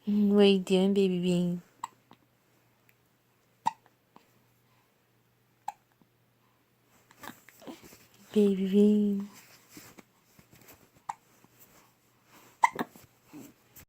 What are you doing, baby bean? Baby bean.